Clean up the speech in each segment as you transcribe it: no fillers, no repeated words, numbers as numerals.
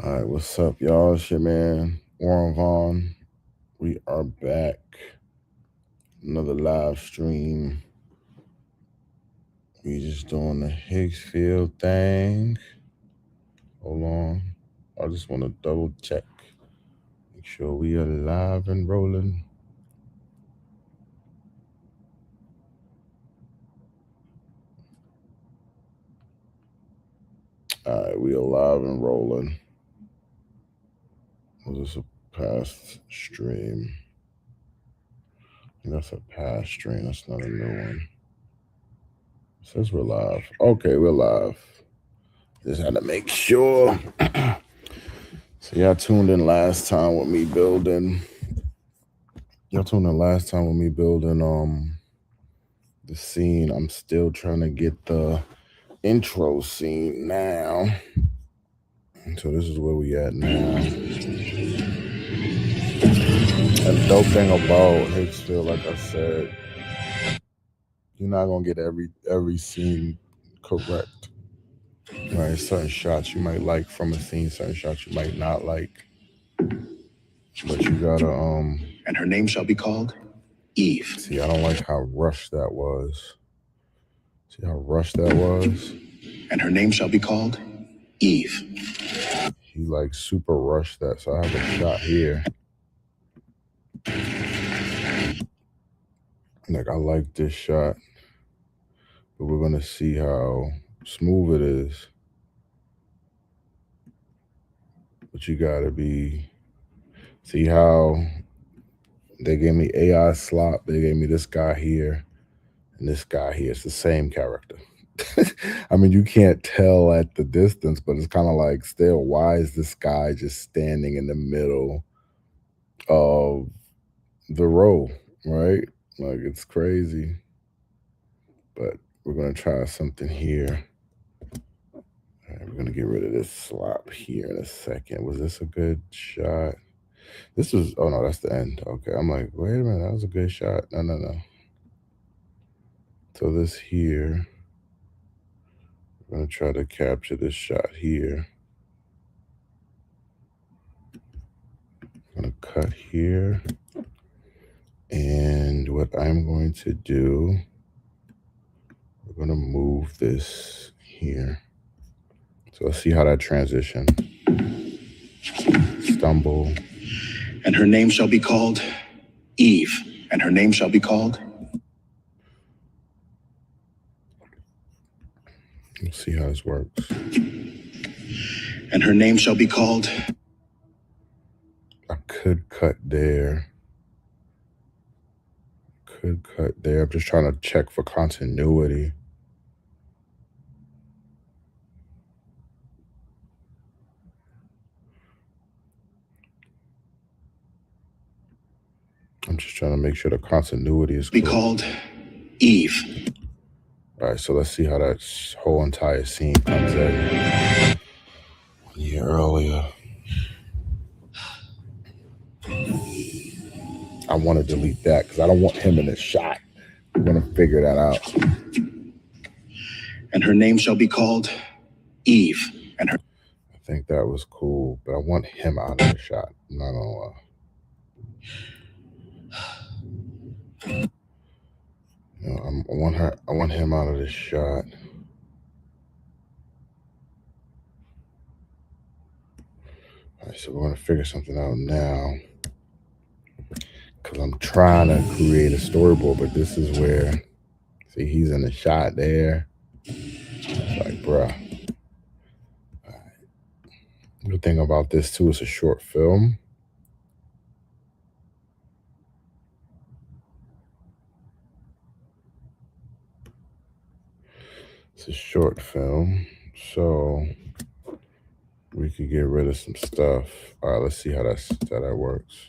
All right, what's up, y'all? It's your man, Warren Vaughn. We are back. Another live stream. We just doing the Higgsfield thing. Hold on. I just want to double check. Make sure we are live and rolling. All right, we are live and rolling. Was this a past stream? That's a past stream. That's not a new one. It says we're live. Okay, we're live. Just had to make sure. So y'all tuned in last time with me building. The scene. I'm still trying to get the intro scene now. So this is where we at now. And the dope thing about Higgsfield, like I said, you're not gonna get every scene correct. Right? Certain shots you might like from a scene, certain shots you might not like. But you gotta And her name shall be called Eve. See, I don't like how rushed that was. See how rushed that was? And her name shall be called Eve. He like super rushed that, so I have a shot here. Like, I like this shot, but we're gonna see how smooth it is. But you gotta see how they gave me AI slop, they gave me this guy here, and this guy here. It's the same character. I mean, you can't tell at the distance, but it's kind of like, still, why is this guy just standing in the middle of the row, right? Like, it's crazy. But we're gonna try something here. All right, we're gonna get rid of this slop here in a second. Was this a good shot? This was, oh no, that's the end. Okay, I'm like, wait a minute, that was a good shot. No. So this here, we're gonna try to capture this shot here. I'm gonna cut here. And what I'm going to do, we're gonna move this here. So let's see how that transition. Stumble. And her name shall be called Eve. And her name shall be called. Let's see how this works. And her name shall be called. I could cut there. I'm just trying to check for continuity. I'm just trying to make sure the continuity is be called Eve. All right, so let's see how that whole entire scene comes in. 1 year earlier. I want to delete that because I don't want him in the shot. I'm going to figure that out. And her name shall be called Eve. And her. I think that was cool, but I want him out of the shot. I'm not going to lie. I want him out of this shot. All right, so we're going to figure something out now. Because I'm trying to create a storyboard, but this is where, see, he's in the shot there. It's like, bruh. All right. The thing about this, too, it's a short film. It's a short film, so we could get rid of some stuff. All right, let's see how that works.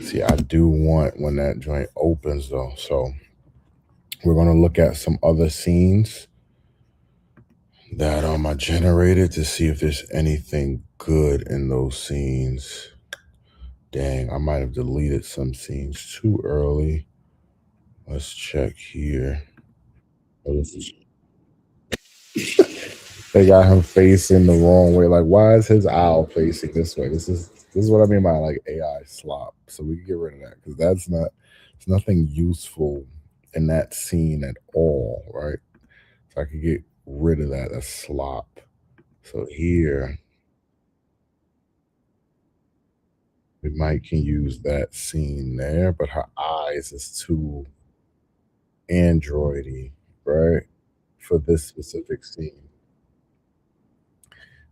See, I do want when that joint opens, though. So we're going to look at some other scenes that I generated to see if there's anything good in those scenes. Dang, I might have deleted some scenes too early. Let's check here. Oh, They got him facing the wrong way. Like, why is his owl facing this way? This is what I mean by like AI slop. So we can get rid of that because it's nothing useful in that scene at all, right? So I could get rid of that. That's slop. So here we might can use that scene there, but her eyes is too androidy, right? For this specific scene.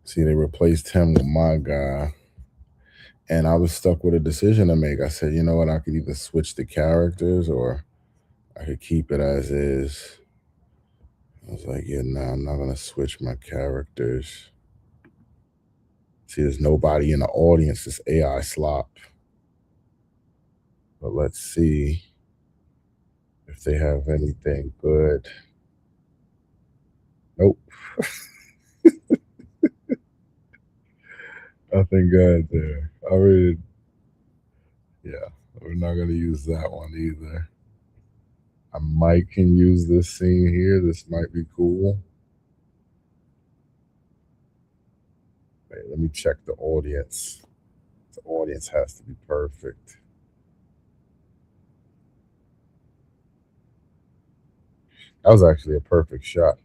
See, they replaced him with my guy. And I was stuck with a decision to make. I said, you know what, I could either switch the characters or I could keep it as is. I was like, yeah, no, I'm not gonna switch my characters. See, there's nobody in the audience, it's AI slop. But let's see if they have anything good. Nope, nothing good there. I mean, yeah, we're not gonna use that one either. I might can use this scene here. This might be cool. Wait, let me check the audience. The audience has to be perfect. That was actually a perfect shot.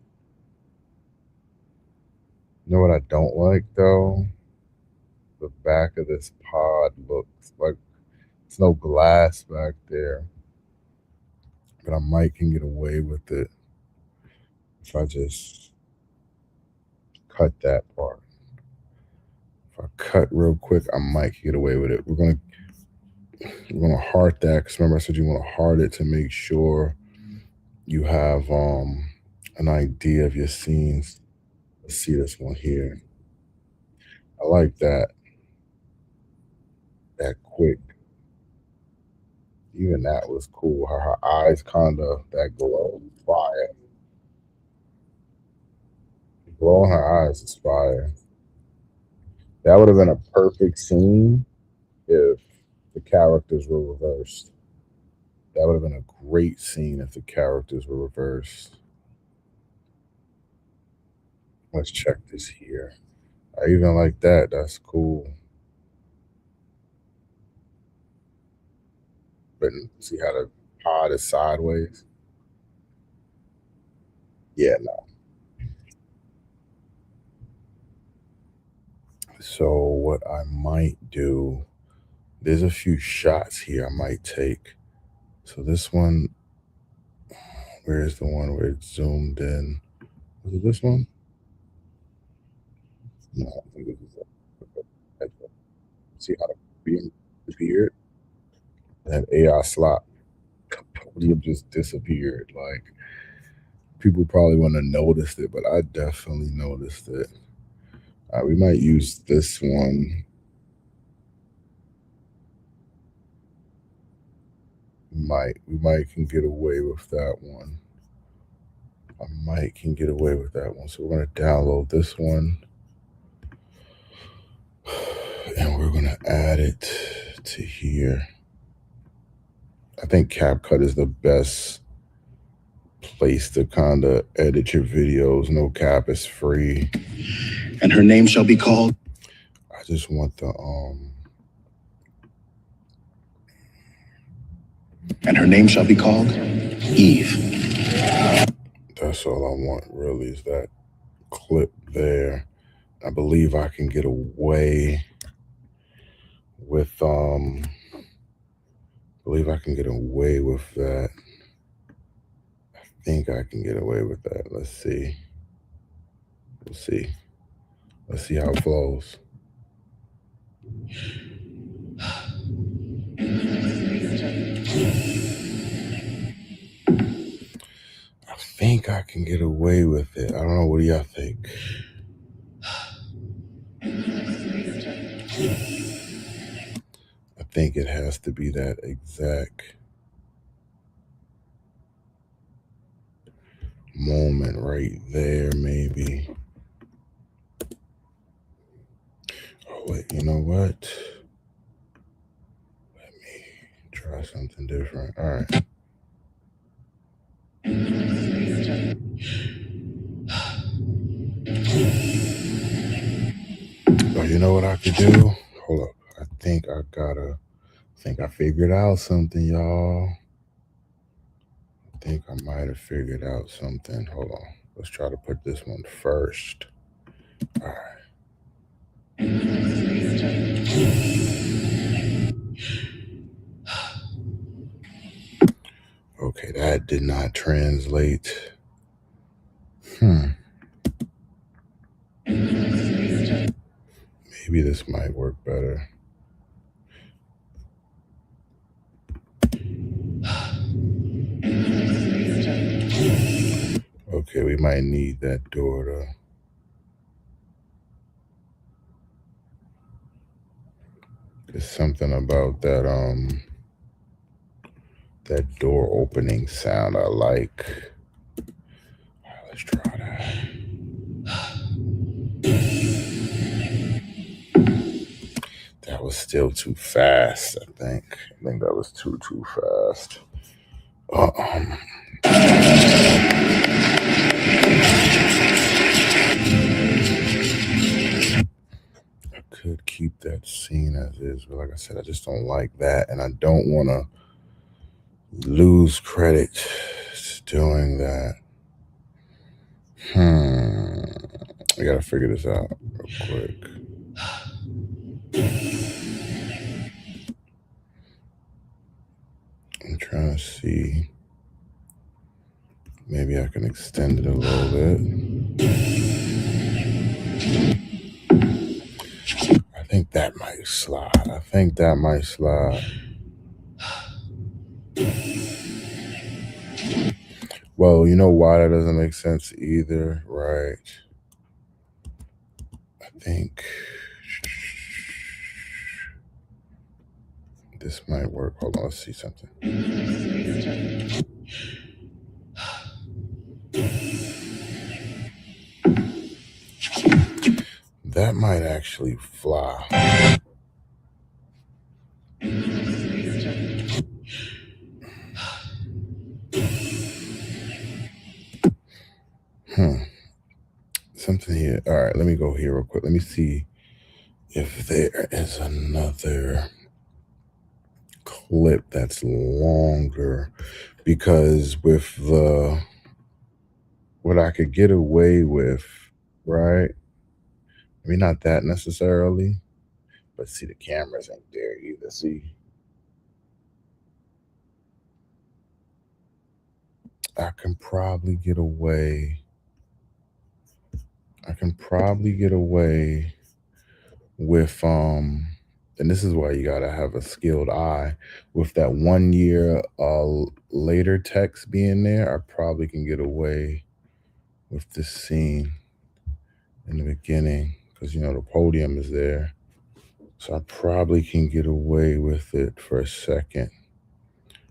You know what I don't like though? The back of this pod looks like it's no glass back there. But I might can get away with it if I just cut that part. If I cut real quick, I might get away with it. We're gonna heart that because remember I said you want to heart it to make sure you have an idea of your scenes. Let's see this one here. I like that quick. Even that was cool. Her eyes kind of that glow, fire. The glow in her eyes is fire. That would have been a perfect scene if the characters were reversed. That would have been a great scene if the characters were reversed. Let's check this here. I even like that. That's cool. But see how the pod is sideways? Yeah, no. So what I might do, there's a few shots here I might take. So this one, where's the one where it's zoomed in? Was it this one? No, I think this is it. See how the being disappeared? That AI slot podium just disappeared. Like people probably wouldn't have noticed it, but I definitely noticed it. We might use this one. We might can get away with that one. I might can get away with that one. So we're gonna download this one, and we're gonna add it to here. I think CapCut is the best place to kind of edit your videos. No cap, is free. And her name shall be called. I just want the And her name shall be called Eve. That's all I want really is that clip there. I believe I can get away with that. I think I can get away with that. Let's see. We'll see. Let's see how it flows. I think I can get away with it. I don't know. What do y'all think? I think it has to be that exact moment right there, maybe. Oh, wait, you know what? Let me try something different. All right. know what I could do? Hold up. I think I figured out something, y'all. I think I might have figured out something. Hold on. Let's try to put this one first. All right. Okay, that did not translate. Maybe this might work better. Okay, we might need that door to. There's something about that that door opening sound I like. Let's try that. That was still too fast, I think. I think that was too fast. I could keep that scene as is, but like I said, I just don't like that, and I don't want to lose credit to doing that. I gotta figure this out real quick. I'm trying to see. Maybe I can extend it a little bit. I think that might slide. Well, you know why that doesn't make sense either, right? I think this might work. Hold on, let's see something. That might actually fly. Something here. All right, let me go here real quick. Let me see if there is another clip that's longer, because with what I could get away with, right? I mean, not that necessarily, but see, the cameras ain't there either. See, I can probably get away with and this is why you gotta have a skilled eye, with that 1 year later text being there. I probably can get away with this scene in the beginning, because you know the podium is there, so I probably can get away with it for a second,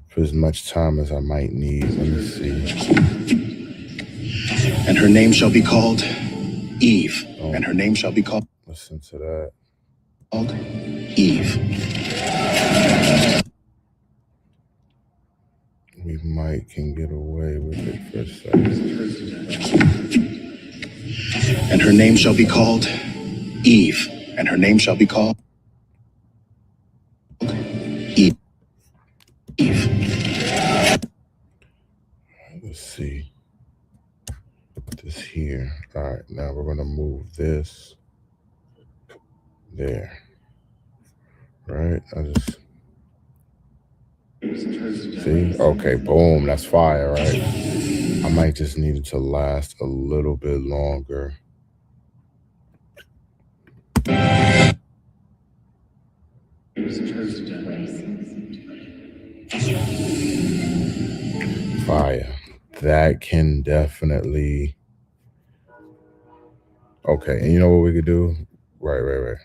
for as much time as I might need. Let me see. And her name shall be called Eve. And her name shall be called. Listen to that. Eve. We might can get away with it for a second. And her name shall be called Eve. And her name shall be called Eve. Let's see. This here. All right, now we're gonna move this there. Right? I just see. Okay, boom. That's fire, right? I might just need it to last a little bit longer. Fire. That can definitely. Okay, and you know what we could do? Right.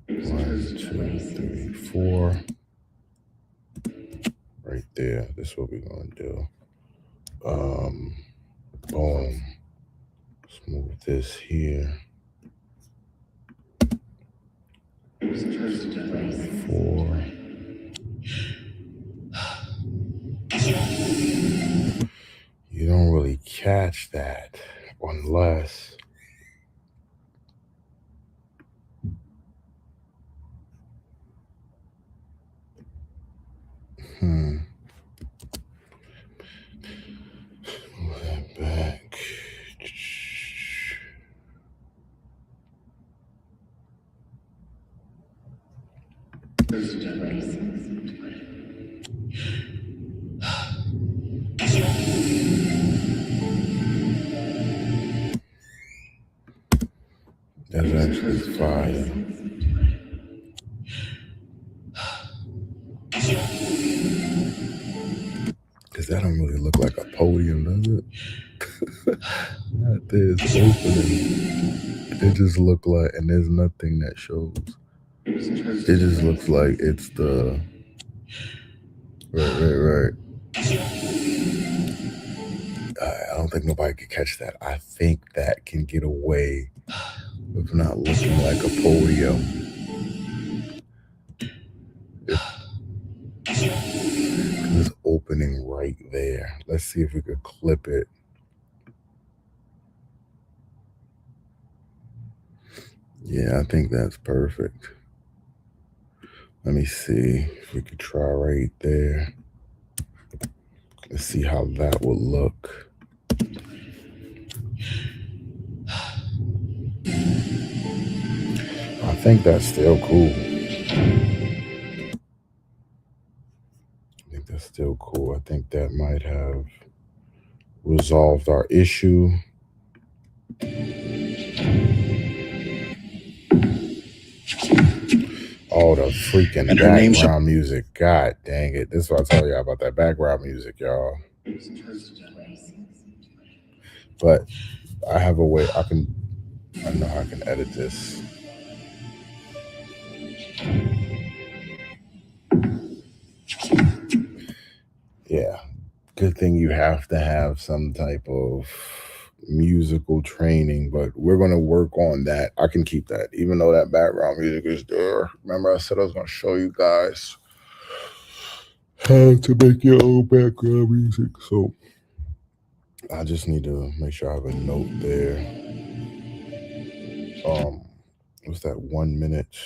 1, 2, 3, 4. Right there. This is what we're gonna do. Boom. Let's move this here. 4. You don't really catch that unless Move that back. That's actually fire. Because that don't really look like a podium, does it? Right there's opening. It just look like, and there's nothing that shows. It just looks like it's the right. I don't think nobody could catch that. I think that can get away with not looking like a podium. It's opening right there. Let's see if we could clip it. Yeah, I think that's perfect. Let me see if we could try right there. Let's see how that would look. I think that's still cool. I think that might have resolved our issue. Oh, the freaking background music. God dang it. This is what I tell y'all about that background music, y'all. But I have a way. I know how I can edit this. Yeah. Good thing you have to have some type of musical training, but we're going to work on that. I can keep that, even though that background music is there. Remember I said I was going to show you guys how to make your own background music. So I just need to make sure I have a note there. What's that 1 minute?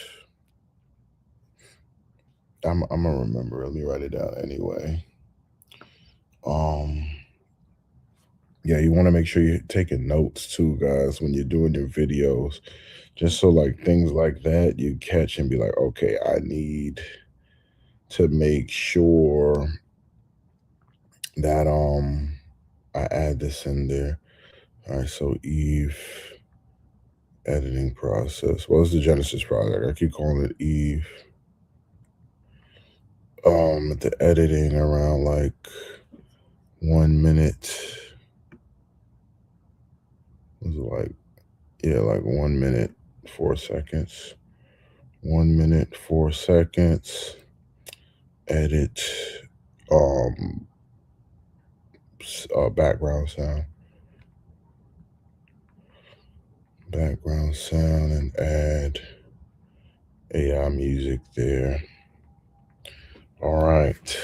I'm gonna remember. Let me write it down anyway. Yeah, you want to make sure you're taking notes too, guys, when you're doing your videos, just so like things like that you catch and be like, okay, I need to make sure that I add this in there. All right, so Eve editing process. Well, it's the Genesis project. I keep calling it Eve. The editing around like 1 minute. Was it like, yeah, like 1 minute, 4 seconds. 1 minute, 4 seconds. Edit background sound. Background sound and add AI music there. All right.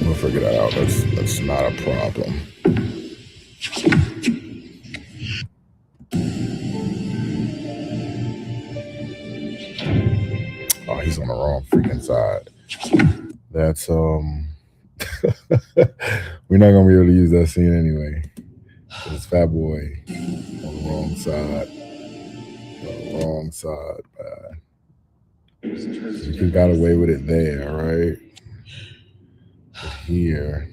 We'll figure that out. That's not a problem. Oh, he's on the wrong freaking side. That's we're not gonna be able to use that scene anyway. It's Fat Boy on the wrong side. On the wrong side, man. You got away with it there, right? But here,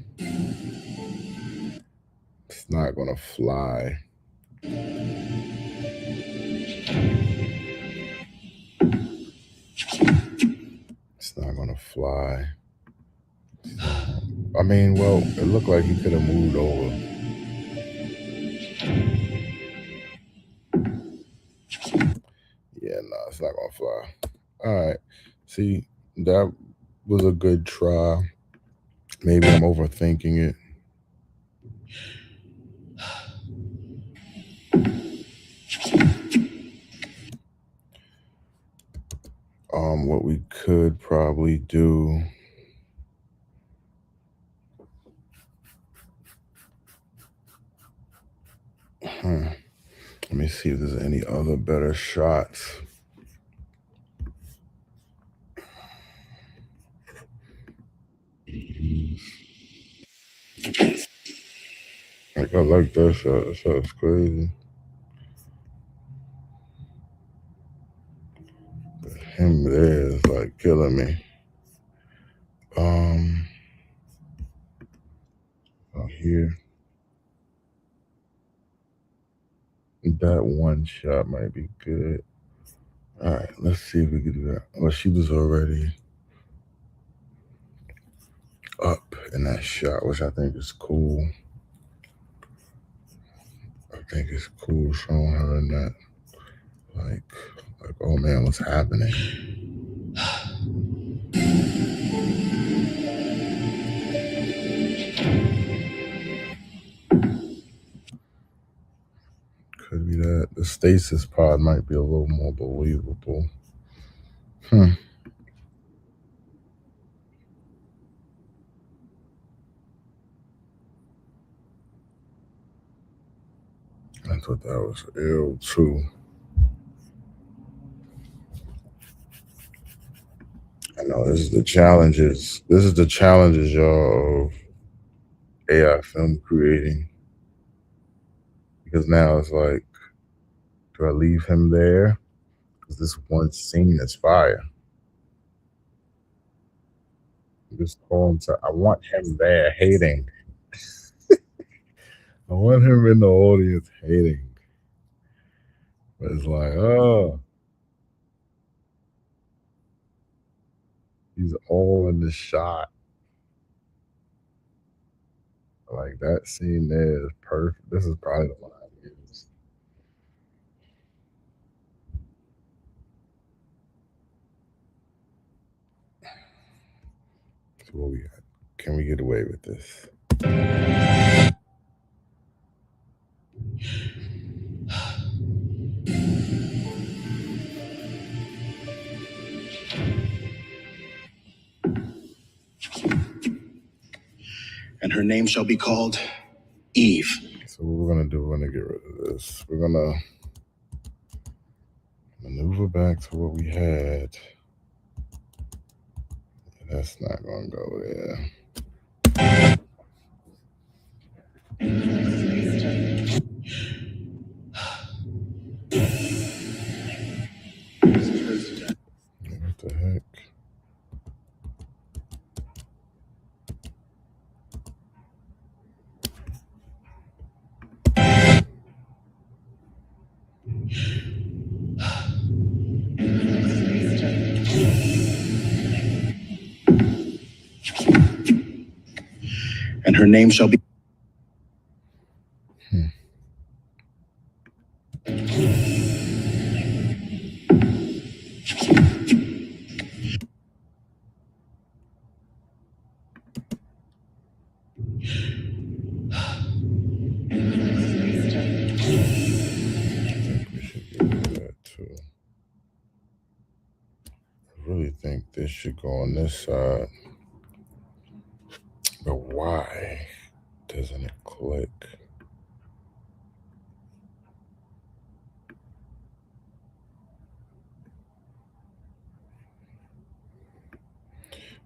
it's not gonna fly. It's not gonna fly. I mean, well, it looked like he could have moved over. Yeah, no, it's not gonna fly. All right. See, that was a good try. Maybe I'm overthinking it. What we could probably do. Let me see if there's any other better shots. Like, I like that shot. That shot's crazy. Him there is like killing me. Out here. That one shot might be good. All right, let's see if we can do that. Well, she was already up in that shot, which I think is cool. I think it's cool showing her in that, like, oh man, what's happening? Could be that. The stasis pod might be a little more believable. I thought that was ill too. I know this is the challenges. This is the challenges, y'all, of AI film creating. Because now it's like, do I leave him there? Because this one scene is fire. Just call him to, I want him there hating. I want him in the audience hating. But it's like, oh, he's all in the shot. Like that scene there is perfect. This is probably the one I use. So what we got? Can we get away with this? And her name shall be called Eve. So what we're gonna do, we're gonna get rid of this. We're gonna maneuver back to what we had. That's not gonna go there. What the heck? And her name shall be. I really think this should go on this side. But why doesn't it click?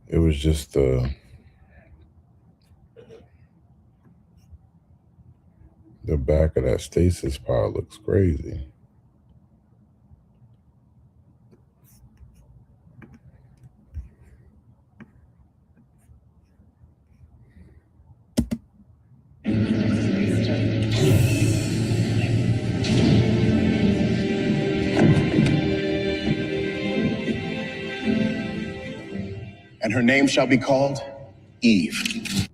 It was just the back of that stasis pod looks crazy. And her name shall be called Eve.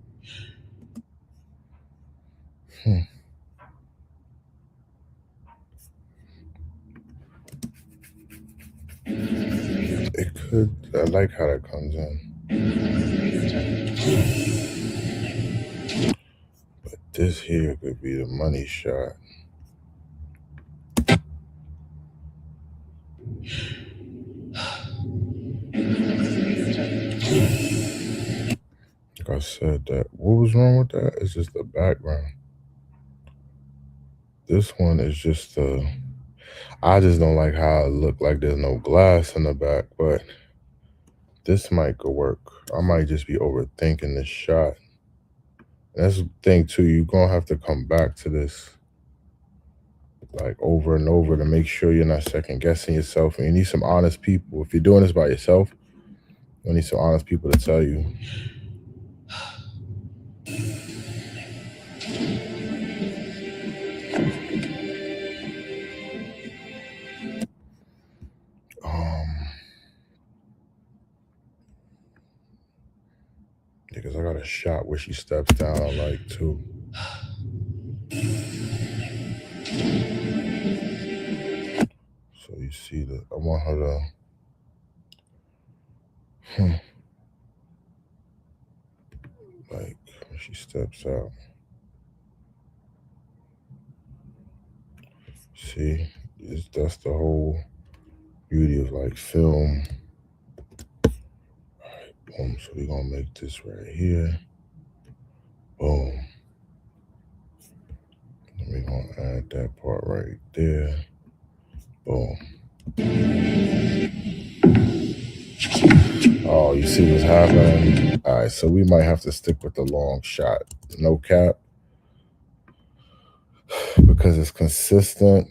It could, I like how that comes in. But this here could be the money shot. Like I said, that what was wrong with that? It's just the background. This one is just I just don't like how it looked like there's no glass in the back, but This might go work. I might just be overthinking this shot. And that's the thing too, you're gonna have to come back to this like over and over to make sure you're not second guessing yourself. And you need some honest people. If you're doing this by yourself, you need some honest people to tell you. Because I got a shot where she steps down like two. So you see that I want her to like when she steps out. See, that's the whole beauty of like film. Alright, boom. So we're gonna make this right here. Boom. Then we're gonna add that part right there. Boom. Oh, you see what's happening? All right, so we might have to stick with the long shot. No cap. Because it's consistent.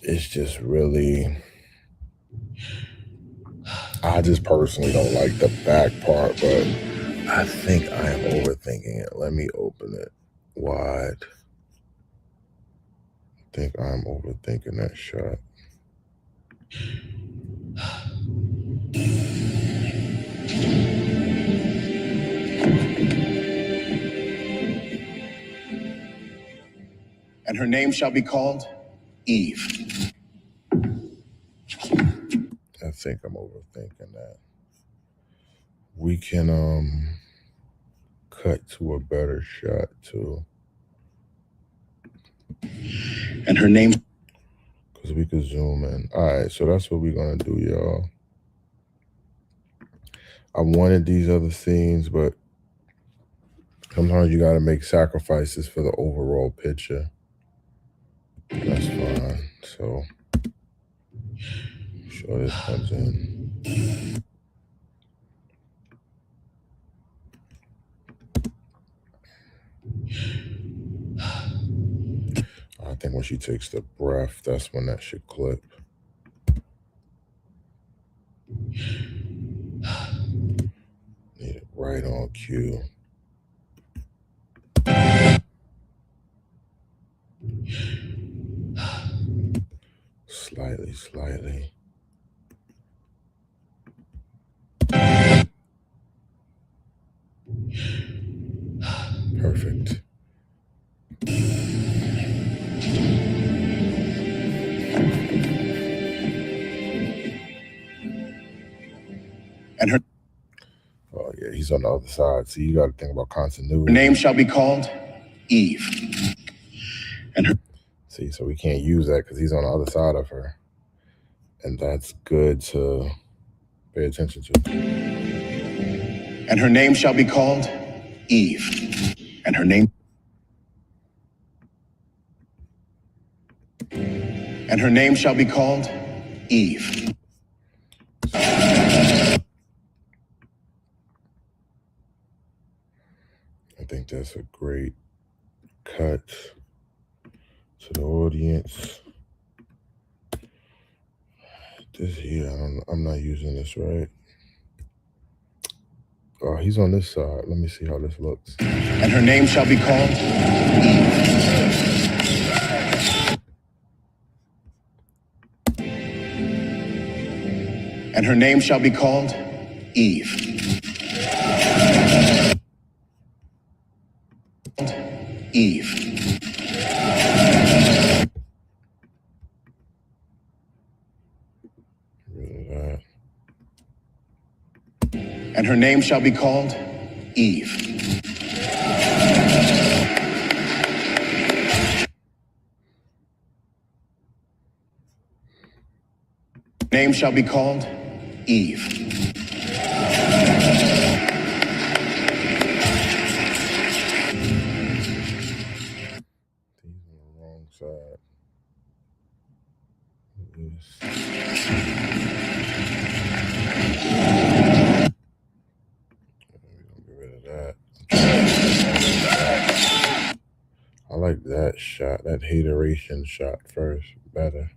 It's just really, I just personally don't like the back part, but I think I am overthinking it. Let me open it wide. I think I'm overthinking that shot. And her name shall be called Eve. I think I'm overthinking that. We can cut to a better shot too. And her name, because we could zoom in. All right, so that's what we're gonna do, y'all. I wanted these other scenes, but sometimes you gotta make sacrifices for the overall picture. That's fine. So sure this comes in. I think when she takes the breath, that's when that should clip. Need it right on cue. Slightly. Perfect. and her Oh yeah, he's on the other side. So you gotta think about continuity. name shall be called Eve. And her See, so we can't use that because he's on the other side of her. And that's good to pay attention to. and her name shall be called Eve. And her name and her name shall be called Eve. I think that's a great cut to the audience. This here, I'm not using this right. Oh, he's on this side. Let me see how this looks. And her name shall be called Eve. And her name shall be called Eve. Eve. And her name shall be called Eve. Name shall be called Eve. He's on the wrong side. that. I like that shot, that hateration shot first, better.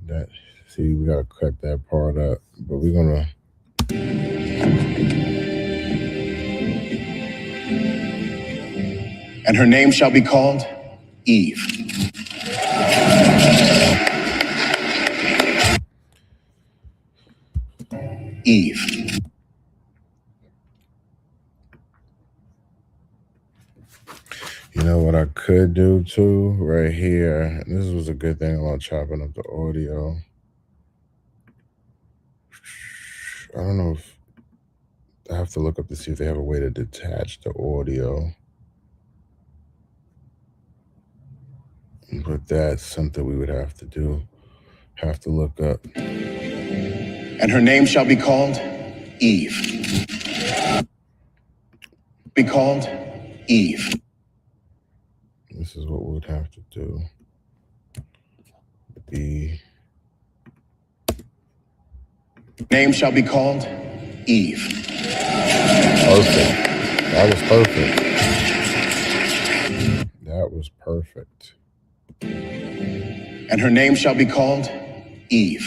That, see, we gotta cut that part up, but we're gonna. And her name shall be called Eve. Eve. You know what I could do too, right here. This was a good thing about chopping up the audio. I don't know if I have to look up to see if they have a way to detach the audio. But that's something we would have to do. Have to look up. And her name shall be called Eve. Be called Eve. This is what we would have to do. Name shall be called Eve. Perfect. That was perfect. That was perfect. And her name shall be called Eve.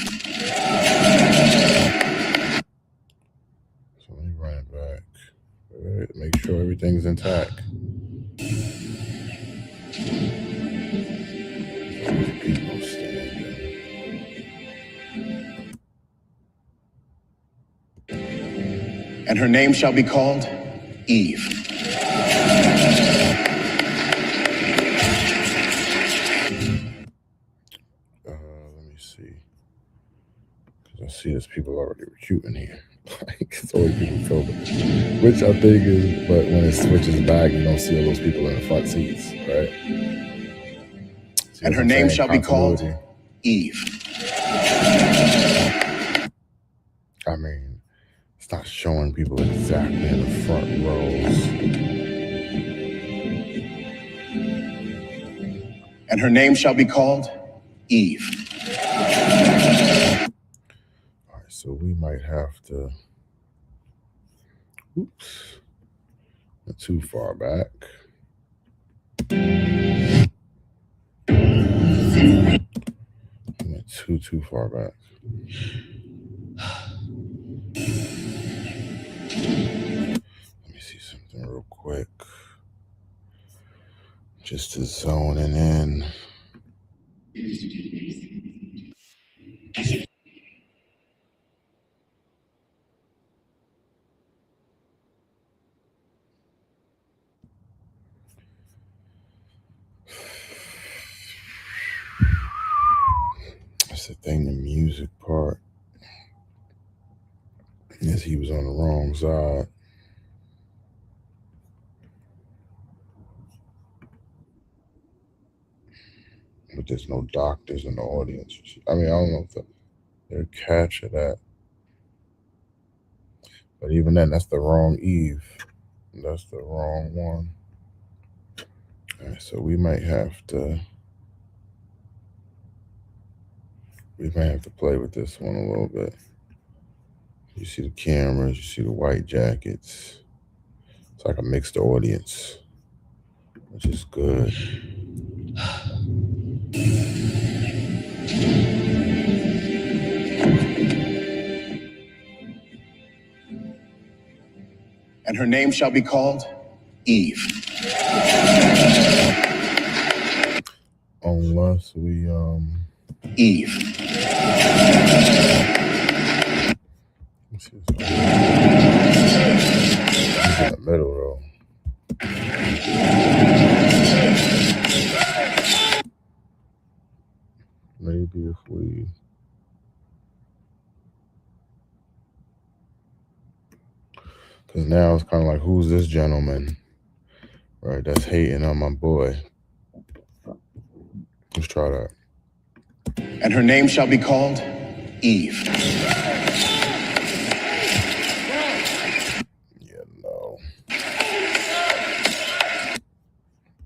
So let me run it back. All right, make sure everything's intact. People standing. And her name shall be called Eve. Let me see. Because I see there's people already recruiting here. Like, it's always people filming. Which I think is, but when it switches back, you don't see all those people in the front seats, right? See and her name shall be called Eve. I mean, it's not showing people exactly in the front rows. And her name shall be called Eve. All right, so we might have to. Oops. Not too far back. Not too far back. Let me see something real quick. Just to zoning in. That's the thing, the music part. Yes, he was on the wrong side. But there's no doctors in the audience. I mean, I don't know if they'll capture that. But even then, that's the wrong Eve. That's the wrong one. All right, so we might have to play with this one a little bit. You see the cameras, you see the white jackets. It's like a mixed audience, which is good. And her name shall be called Eve. Unless we Eve. Let's see, he's in the middle though. Maybe if we because now it's kind of like, who's this gentleman, right? That's hating on my boy. Let's try that. And her name shall be called Eve. Yeah, no.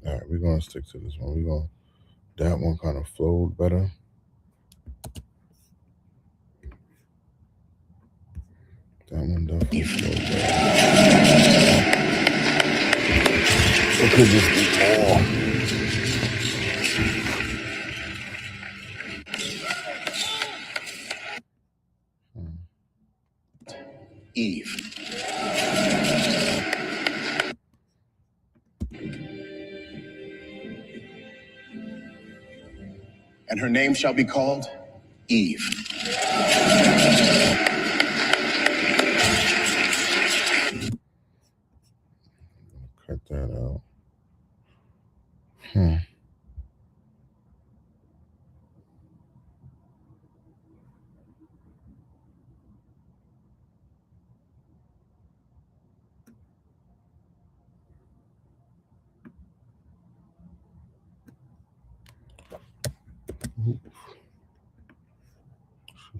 All right, we're gonna stick to this one. That one kind of flowed better. That one definitely flowed better. It could just be more. Eve. And her name shall be called Eve. Cut that out.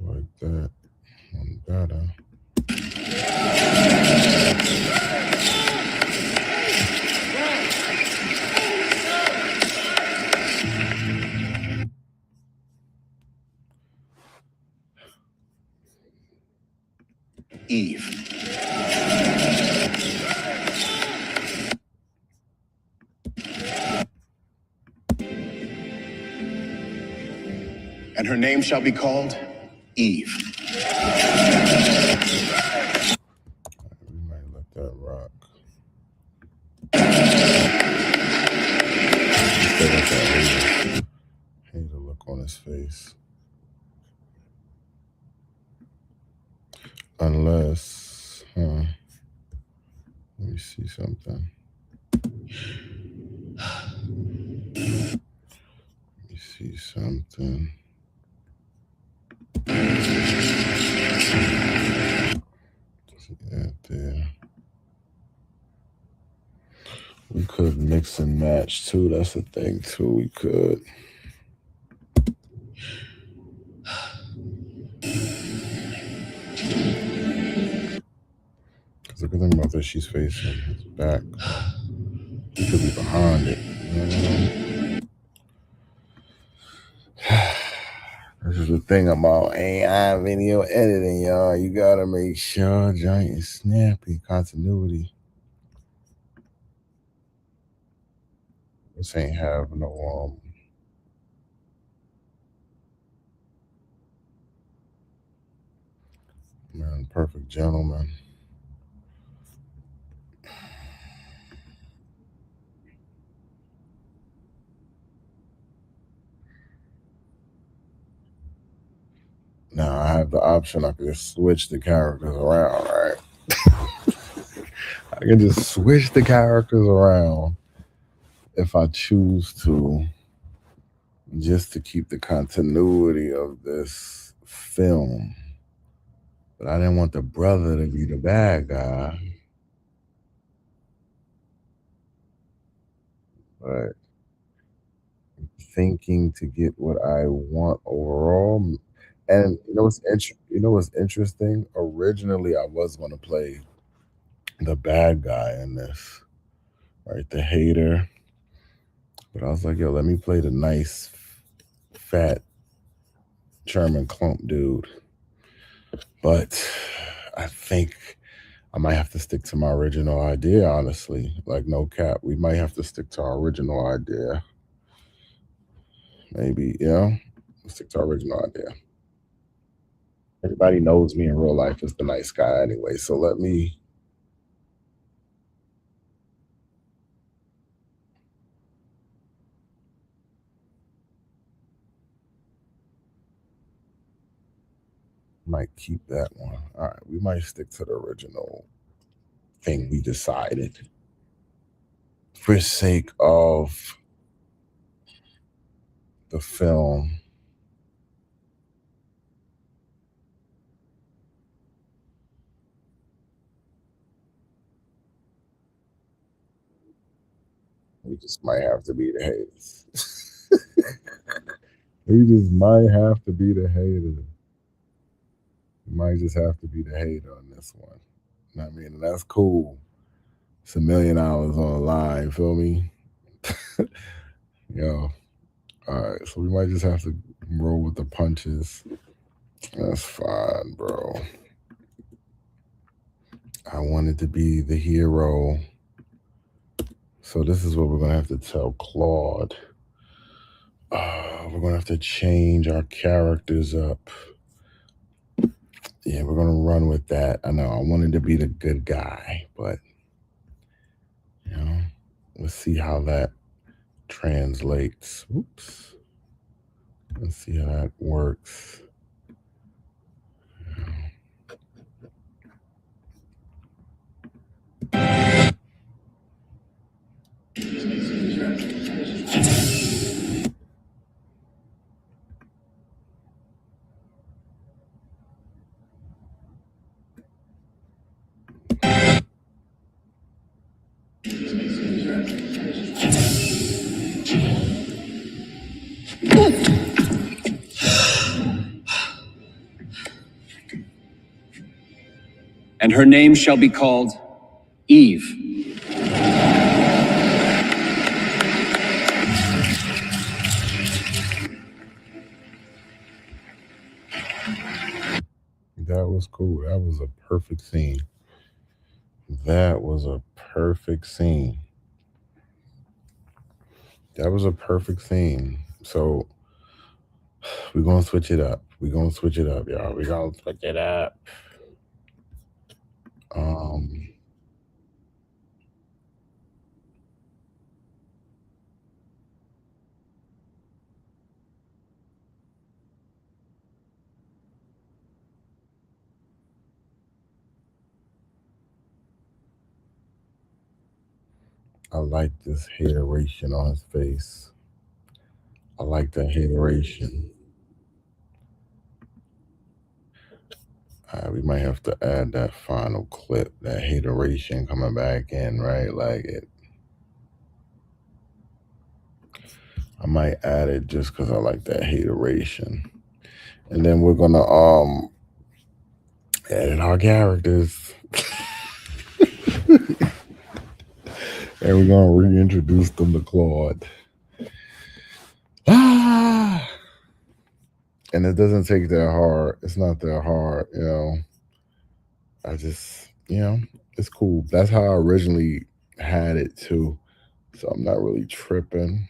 Like that. One better. Eve. And her name shall be called Eve. We might let that rock. Still got that hater look on his face. Unless, let me see something. Let me see something. See that there. We could mix and match too. That's the thing too. We could. Because the good thing about this, she's facing his back. He could be behind it. You know? This is the thing about AI video editing, y'all. You gotta make sure giant is snappy continuity. This ain't have no man, perfect gentleman. Now I have the option. I can just switch the characters around, right? I can just switch the characters around if I choose to, just to keep the continuity of this film. But I didn't want the brother to be the bad guy. But thinking to get what I want overall. And what's interesting? Originally, I was going to play the bad guy in this, right? The hater. But I was like, yo, let me play the nice, fat German clump dude. But I think I might have to stick to my original idea, honestly. Like, no cap. We might have to stick to our original idea. Maybe, stick to our original idea. Everybody knows me in real life as the nice guy anyway. So let me. Might keep that one. All right. We might stick to the original thing we decided for sake of the film. We just might have to be the haters. We just might have to be the hater. We might just have to be the hater on this one. I mean, that's cool. It's $1 million on the line. Feel me? Yo, All right, so we might just have to roll with the punches. That's fine, bro. I wanted to be the hero. So this is what we're gonna have to tell Claude. We're gonna have to change our characters up. Yeah, we're gonna run with that. I know I wanted to be the good guy, but you know, let's see how that translates. Oops. Let's see how that works. And her name shall be called Eve. That was cool. That was a perfect scene. That was a perfect scene. That was a perfect scene. So we're gonna switch it up. We're gonna switch it up, y'all. We're gonna switch it up. I like this hateration on his face. I like that hateration. We might have to add that final clip, that hateration coming back in, right? Like it. I might add it just because I like that hateration. And then we're gonna edit our characters. And we're gonna reintroduce them to Claude. Ah! And it doesn't take that hard. It's not that hard, you know. I just, it's cool. That's how I originally had it too. So I'm not really tripping.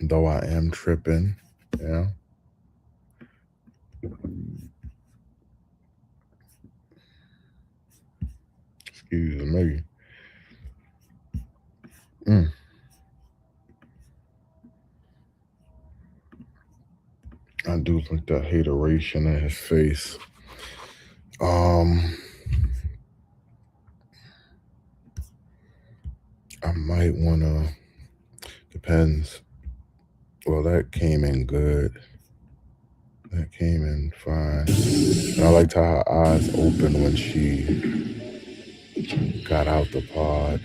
Though I am tripping, yeah. Excuse me. I do like that hateration in his face. I might wanna, depends. Well, that came in good. That came in fine. And I liked how her eyes opened when she got out the pod.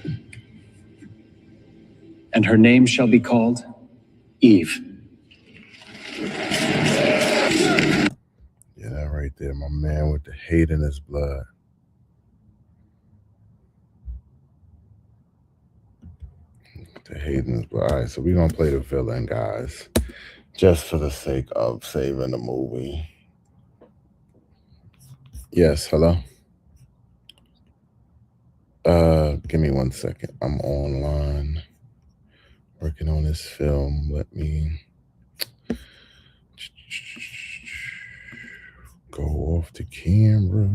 And her name shall be called Eve. Yeah, that right there, my man with the hate in his blood. The hate in his blood. All right, so we're gonna play the villain, guys, just for the sake of saving the movie. Yes, hello. Give me 1 second. I'm online working on this film. Let me go off the camera.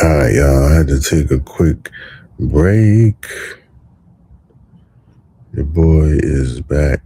All right, y'all. I had to take a quick break. Your boy is back.